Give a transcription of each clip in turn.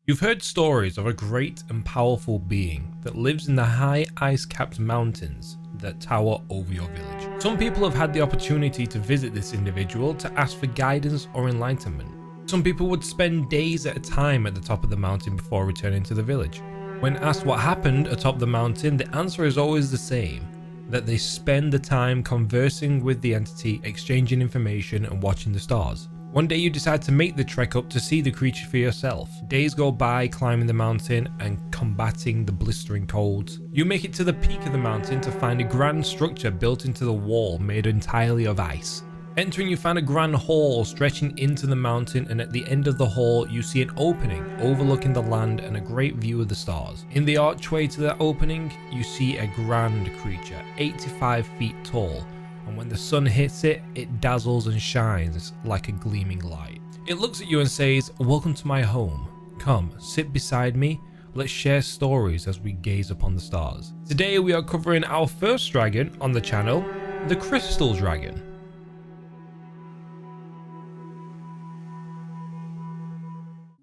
You've heard stories of a great and powerful being that lives in the high ice-capped mountains that tower over your village. Some people have had the opportunity to visit this individual to ask for guidance or enlightenment. Some people would spend days at a time at the top of the mountain before returning to the village. When asked what happened atop the mountain, the answer is always the same, that they spend the time conversing with the entity, exchanging information and watching the stars. One day you decide to make the trek up to see the creature for yourself. Days go by climbing the mountain and combating the blistering colds. You make it to the peak of the mountain to find a grand structure built into the wall made entirely of ice. Entering, you find a grand hall stretching into the mountain, and at the end of the hall you see an opening overlooking the land and a great view of the stars. In the archway to that opening you see a grand creature, 85 feet tall, and when the sun hits it, it dazzles and shines like a gleaming light. It looks at you and says, "Welcome to my home. Come, sit beside me. Let's share stories as we gaze upon the stars." Today we are covering our first dragon on the channel, the Crystal Dragon.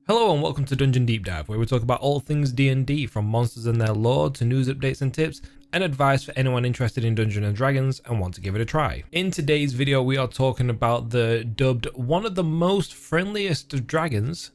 Hello and welcome to Dungeon Deep Dive, where we talk about all things D&D, from monsters and their lore to news updates and tips, and advice for anyone interested in Dungeons and Dragons and want to give it a try. In today's video we are talking about the dubbed one of the most friendliest of dragons,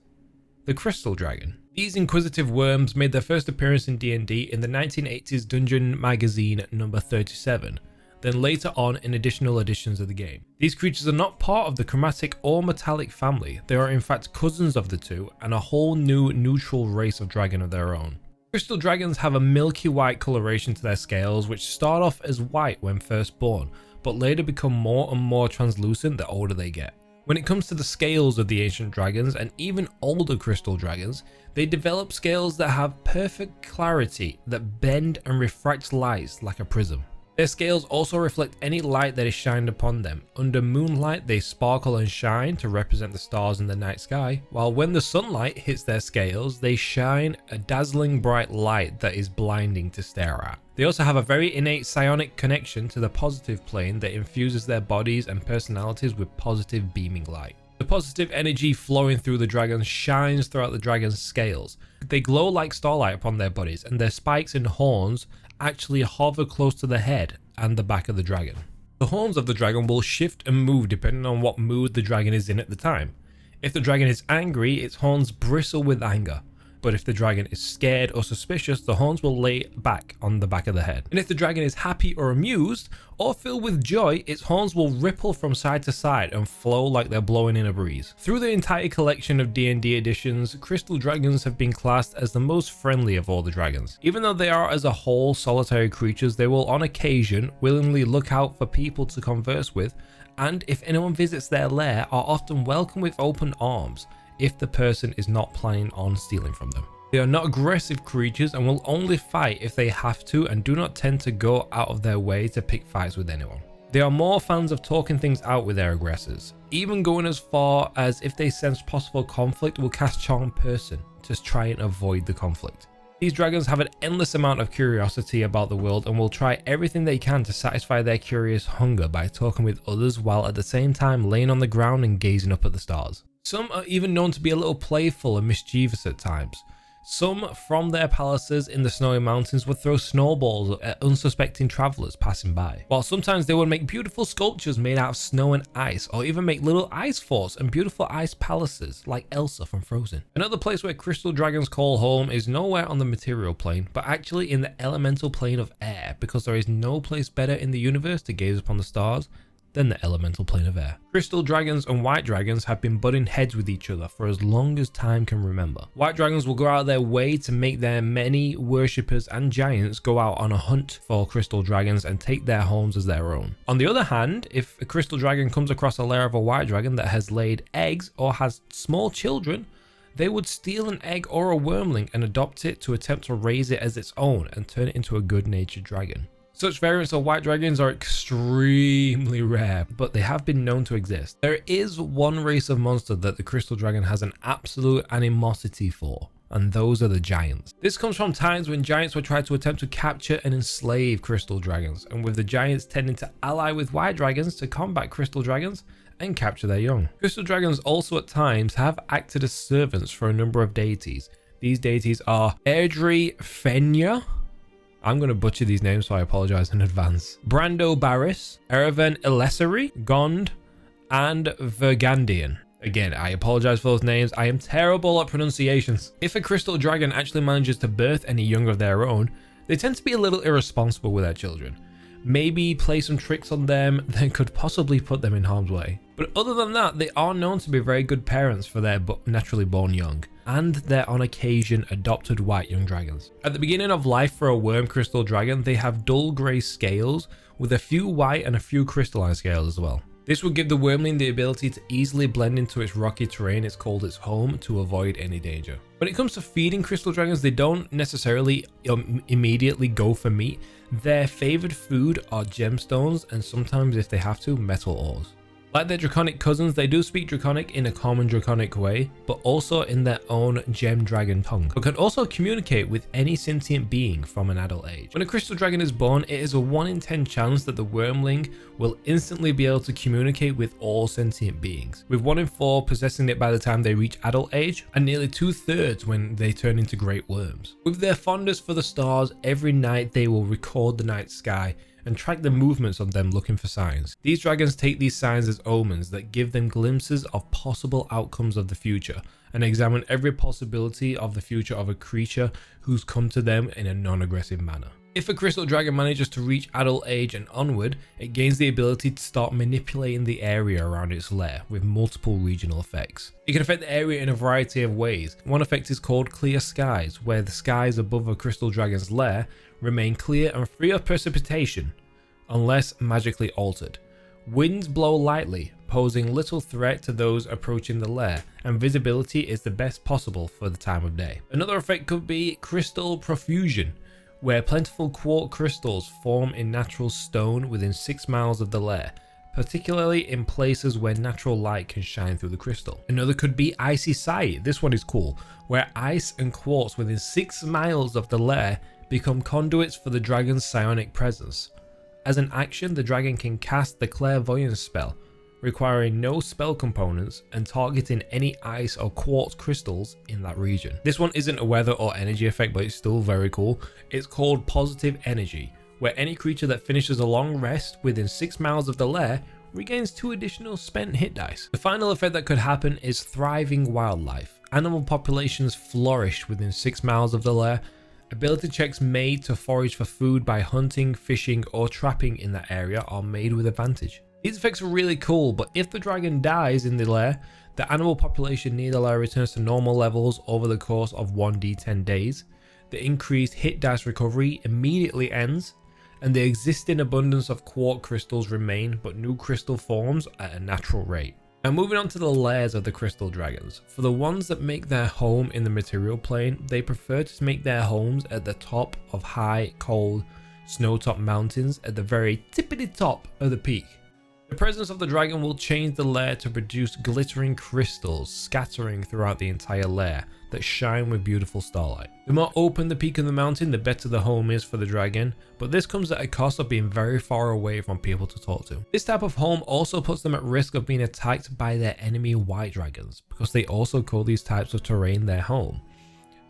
the Crystal Dragon. These inquisitive worms made their first appearance in D&D in the 1980s Dungeon Magazine number 37. Then later on in additional editions of the game. These creatures are not part of the chromatic or metallic family. They are in fact cousins of the two and a whole new neutral race of dragon of their own. Crystal dragons have a milky white coloration to their scales, which start off as white when first born, but later become more and more translucent the older they get. When it comes to the scales of the ancient dragons and even older crystal dragons, they develop scales that have perfect clarity that bend and refract light like a prism. Their scales also reflect any light that is shined upon them. Under moonlight, they sparkle and shine to represent the stars in the night sky, while when the sunlight hits their scales, they shine a dazzling bright light that is blinding to stare at. They also have a very innate psionic connection to the positive plane that infuses their bodies and personalities with positive beaming light. The positive energy flowing through the dragons shines throughout the dragon's scales. They glow like starlight upon their bodies, and their spikes and horns actually hover close to the head and the back of the dragon. The horns of the dragon will shift and move depending on what mood the dragon is in at the time. If the dragon is angry, its horns bristle with anger. But if the dragon is scared or suspicious, the horns will lay back on the back of the head. And if the dragon is happy or amused or filled with joy, its horns will ripple from side to side and flow like they're blowing in a breeze. Through the entire collection of D&D editions, crystal dragons have been classed as the most friendly of all the dragons. Even though they are as a whole solitary creatures, they will on occasion willingly look out for people to converse with, and if anyone visits their lair, are often welcomed with open arms if the person is not planning on stealing from them. They are not aggressive creatures and will only fight if they have to, and do not tend to go out of their way to pick fights with anyone. They are more fans of talking things out with their aggressors, even going as far as if they sense possible conflict will cast charm person to try and avoid the conflict. These dragons have an endless amount of curiosity about the world and will try everything they can to satisfy their curious hunger by talking with others while at the same time laying on the ground and gazing up at the stars. Some are even known to be a little playful and mischievous at times. Some from their palaces in the snowy mountains would throw snowballs at unsuspecting travelers passing by, while sometimes they would make beautiful sculptures made out of snow and ice, or even make little ice forts and beautiful ice palaces like Elsa from Frozen. Another place where crystal dragons call home is nowhere on the material plane, but actually in the elemental plane of air, because there is no place better in the universe to gaze upon the stars than the elemental plane of air. Crystal dragons and white dragons have been butting heads with each other for as long as time can remember. White dragons will go out of their way to make their many worshippers and giants go out on a hunt for crystal dragons and take their homes as their own. On the other hand, if a crystal dragon comes across a lair of a white dragon that has laid eggs or has small children, they would steal an egg or a wormling and adopt it to attempt to raise it as its own and turn it into a good-natured dragon. Such variants of white dragons are extremely rare, but they have been known to exist. There is one race of monster that the crystal dragon has an absolute animosity for, and those are the giants. This comes from times when giants would try to attempt to capture and enslave crystal dragons, and with the giants tending to ally with white dragons to combat crystal dragons and capture their young. Crystal dragons also at times have acted as servants for a number of deities, These deities are Airdrie Fenya. I'm going to butcher these names, so I apologize in advance. Brando Barris, Ereven Ilesari, Gond, and Vergandian. Again, I apologize for those names. I am terrible at pronunciations. If a crystal dragon actually manages to birth any young of their own, they tend to be a little irresponsible with their children. Maybe play some tricks on them that could possibly put them in harm's way. But other than that, they are known to be very good parents for their naturally born young, and they're on occasion adopted white young dragons. At the beginning of life for a worm crystal dragon, they have dull grey scales with a few white and a few crystalline scales as well. This will give the wormling the ability to easily blend into its rocky terrain it's called its home to avoid any danger. When it comes to feeding crystal dragons, they don't necessarily immediately go for meat. Their favoured food are gemstones and sometimes, if they have to, metal ores. Like their draconic cousins, they do speak draconic in a common draconic way, but also in their own gem dragon tongue, but can also communicate with any sentient being from an adult age. When a crystal dragon is born, it is a 1 in 10 chance that the wormling will instantly be able to communicate with all sentient beings, with 1 in 4 possessing it by the time they reach adult age, and nearly 2/3 when they turn into great worms. With their fondness for the stars, every night they will record the night sky and track the movements of them looking for signs. These dragons take these signs as omens that give them glimpses of possible outcomes of the future and examine every possibility of the future of a creature who's come to them in a non-aggressive manner. If a crystal dragon manages to reach adult age and onward, it gains the ability to start manipulating the area around its lair with multiple regional effects. It can affect the area in a variety of ways. One effect is called clear skies, where the skies above a crystal dragon's lair remain clear and free of precipitation unless magically altered. Winds blow lightly, posing little threat to those approaching the lair, and visibility is the best possible for the time of day. Another effect could be crystal profusion, where plentiful quartz crystals form in natural stone within 6 miles of the lair, particularly in places where natural light can shine through the crystal. Another could be icy sight. This one is cool, where ice and quartz within 6 miles of the lair become conduits for the dragon's psionic presence. As an action, the dragon can cast the clairvoyance spell, requiring no spell components and targeting any ice or quartz crystals in that region. This one isn't a weather or energy effect, but it's still very cool. It's called positive energy, where any creature that finishes a long rest within 6 miles of the lair regains 2 additional spent hit dice. The final effect that could happen is thriving wildlife. Animal populations flourish within 6 miles of the lair. Ability checks made to forage for food by hunting, fishing, or trapping in that area are made with advantage. These effects are really cool, but if the dragon dies in the lair, the animal population near the lair returns to normal levels over the course of 1d10 days. The increased hit dice recovery immediately ends, and the existing abundance of quartz crystals remain, but new crystal forms at a natural rate. Now moving on to the lairs of the crystal dragons. For the ones that make their home in the material plane, they prefer to make their homes at the top of high, cold, snow-topped mountains at the very tippity top of the peak. The presence of the dragon will change the lair to produce glittering crystals scattering throughout the entire lair that shine with beautiful starlight. The more open the peak of the mountain, the better the home is for the dragon, but this comes at a cost of being very far away from people to talk to. This type of home also puts them at risk of being attacked by their enemy white dragons, because they also call these types of terrain their home.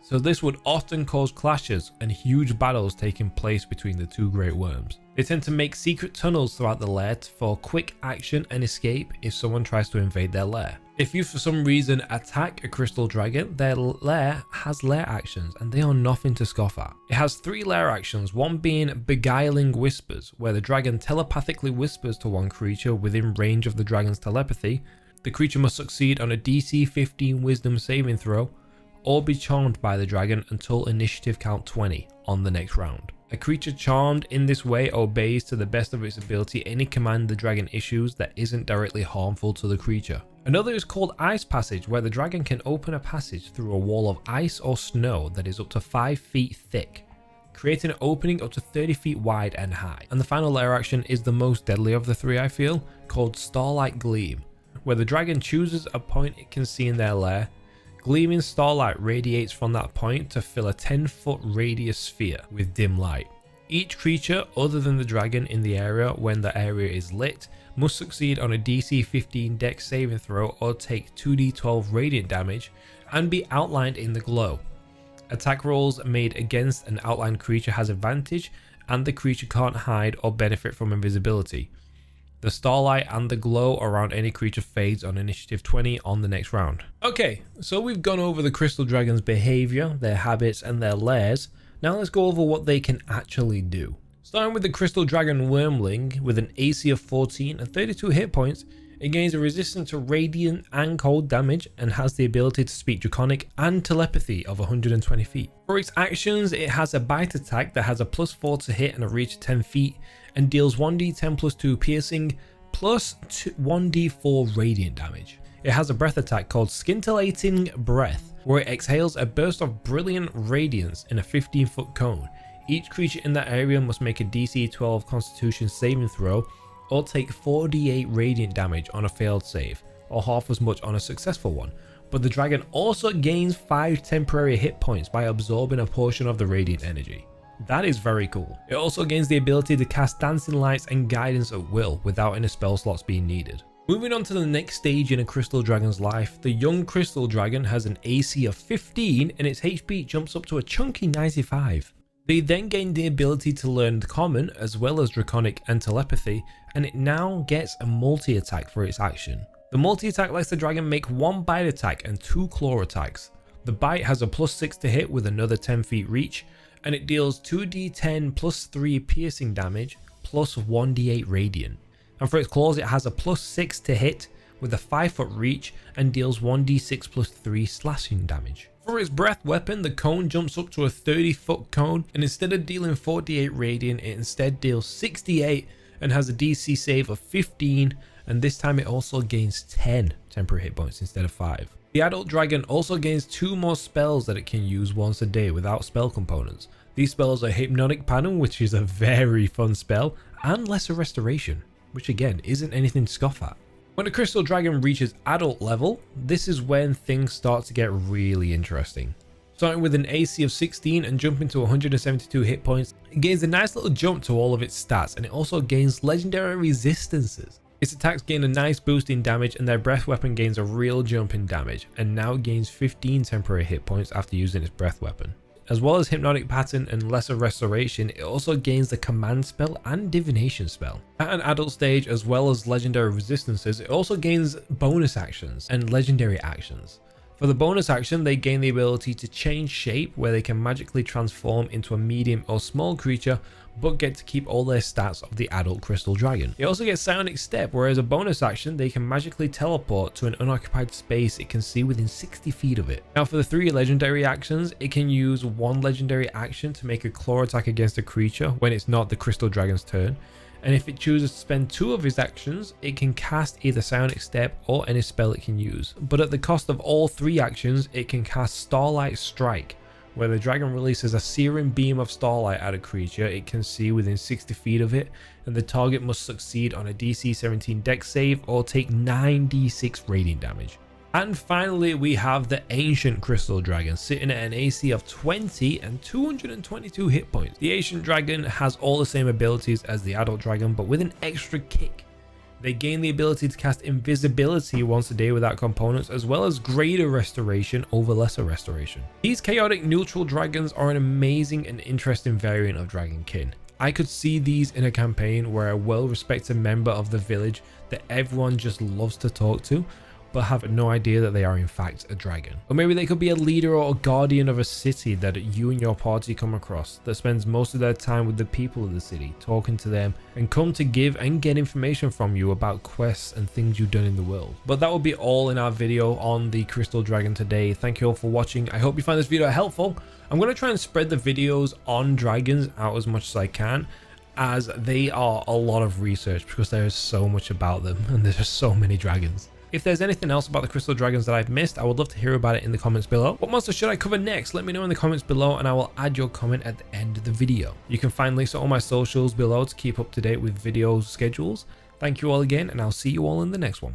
So this would often cause clashes and huge battles taking place between the two great worms. They tend to make secret tunnels throughout the lair for quick action and escape if someone tries to invade their lair. If you for some reason attack a crystal dragon, their lair has lair actions and they are nothing to scoff at. It has 3 lair actions, one being Beguiling Whispers, where the dragon telepathically whispers to one creature within range of the dragon's telepathy. The creature must succeed on a DC 15 wisdom saving throw, or be charmed by the dragon until initiative count 20 on the next round. A creature charmed in this way obeys to the best of its ability any command the dragon issues that isn't directly harmful to the creature. Another is called Ice Passage, where the dragon can open a passage through a wall of ice or snow that is up to 5 feet thick, creating an opening up to 30 feet wide and high. And the final lair action is the most deadly of the 3, I feel, called Starlight Gleam, where the dragon chooses a point it can see in their lair. Gleaming starlight radiates from that point to fill a 10-foot radius sphere with dim light. Each creature other than the dragon in the area when the area is lit must succeed on a DC 15 dex saving throw or take 2d12 radiant damage and be outlined in the glow. Attack rolls made against an outlined creature has advantage, and the creature can't hide or benefit from invisibility. The starlight and the glow around any creature fades on initiative 20 on the next round. Okay, so we've gone over the crystal dragon's behavior, their habits, and their lairs. Now let's go over what they can actually do. Starting with the crystal dragon wormling with an AC of 14 and 32 hit points, it gains a resistance to radiant and cold damage and has the ability to speak draconic and telepathy of 120 feet. For its actions, it has a bite attack that has a +4 to hit and a reach of 10 feet and deals 1d10 plus 2 piercing plus 1d4 radiant damage. It has a breath attack called Scintillating Breath, where it exhales a burst of brilliant radiance in a 15-foot cone. Each creature in that area must make a DC 12 Constitution saving throw or take 4d8 radiant damage on a failed save, or half as much on a successful one. But the dragon also gains 5 temporary hit points by absorbing a portion of the radiant energy. That is very cool. It also gains the ability to cast dancing lights and guidance at will without any spell slots being needed. Moving on to the next stage in a crystal dragon's life, the young crystal dragon has an AC of 15 and its HP jumps up to a chunky 95. They then gain the ability to learn common as well as draconic and telepathy, and it now gets a multi-attack for its action. The multi-attack lets the dragon make 1 bite attack and 2 claw attacks. The bite has a +6 to hit with another 10 feet reach, and it deals 2d10 plus 3 piercing damage plus 1d8 radiant. And for its claws, it has a +6 to hit with a 5-foot reach and deals 1d6 plus 3 slashing damage. For its breath weapon, the cone jumps up to a 30-foot cone, and instead of dealing 48 radiant, it instead deals 68 and has a DC save of 15, and this time it also gains 10 temporary hit points instead of 5. The adult dragon also gains 2 more spells that it can use once a day without spell components. These spells are Hypnotic Panel, which is a very fun spell, and Lesser Restoration, which again isn't anything to scoff at. When a crystal dragon reaches adult level, this is when things start to get really interesting. Starting with an AC of 16 and jumping to 172 hit points, it gains a nice little jump to all of its stats, and it also gains legendary resistances. Its attacks gain a nice boost in damage, and their breath weapon gains a real jump in damage, and now gains 15 temporary hit points after using its breath weapon. As well as Hypnotic Pattern and Lesser Restoration, it also gains the Command spell and Divination spell. At an adult stage, as well as legendary resistances, it also gains bonus actions and legendary actions. For the bonus action, they gain the ability to change shape, where they can magically transform into a medium or small creature, but get to keep all their stats of the adult crystal dragon. It also gets Psionic Step, where as a bonus action, they can magically teleport to an unoccupied space it can see within 60 feet of it. Now for the 3 legendary actions, it can use 1 legendary action to make a claw attack against a creature when it's not the crystal dragon's turn. And if it chooses to spend 2 of its actions, it can cast either Psionic Step or any spell it can use. But at the cost of all 3 actions, it can cast Starlight Strike, where the dragon releases a searing beam of starlight at a creature it can see within 60 feet of it, and the target must succeed on a DC 17 dex save or take 9d6 radiant damage. And finally, we have the Ancient Crystal Dragon, sitting at an AC of 20 and 222 hit points. The Ancient Dragon has all the same abilities as the Adult Dragon, but with an extra kick. They gain the ability to cast invisibility once a day without components, as well as greater restoration over lesser restoration. These chaotic neutral dragons are an amazing and interesting variant of Dragonkin. I could see these in a campaign where a well-respected member of the village that everyone just loves to talk to, but have no idea that they are in fact a dragon. Or maybe they could be a leader or a guardian of a city that you and your party come across, that spends most of their time with the people of the city, talking to them, and come to give and get information from you about quests and things you've done in the world. But that will be all in our video on the Crystal Dragon today. Thank you all for watching. I hope you find this video helpful. I'm going to try and spread the videos on dragons out as much as I can, as they are a lot of research because there is so much about them and there's just so many dragons. If there's anything else about the crystal dragons that I've missed, I would love to hear about it in the comments below. What monster should I cover next? Let me know in the comments below and I will add your comment at the end of the video. You can find links to all my socials below to keep up to date with video schedules. Thank you all again, and I'll see you all in the next one.